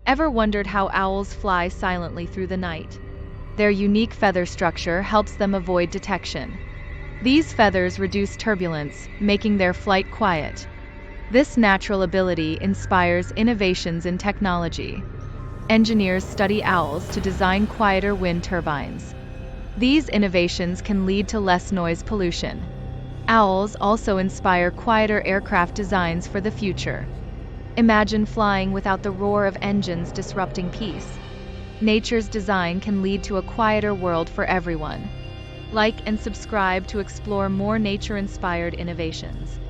Ever wondered how owls fly silently through the night? Their unique feather structure helps them avoid detection. These feathers reduce turbulence, making their flight quiet. This natural ability inspires innovations in technology. Engineers study owls to design quieter wind turbines. These innovations can lead to less noise pollution. Owls also inspire quieter aircraft designs for the future. Imagine flying without the roar of engines disrupting peace. Nature's design can lead to a quieter world for everyone. Like and subscribe to explore more nature-inspired innovations.